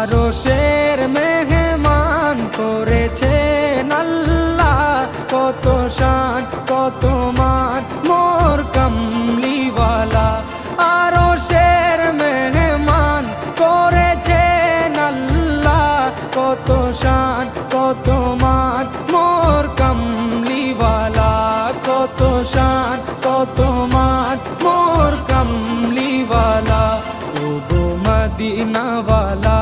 আরশের মেহমান করেছেন আল্লাহ, কত শান কত মান মোর কামলিওয়ালা। আরশের মেহমান করেছেন আল্লাহ, কত শান কত মান মোর কামলিওয়ালা, কত শান কত মান মোর কামলিওয়ালা। ও গো মদিনাওয়ালা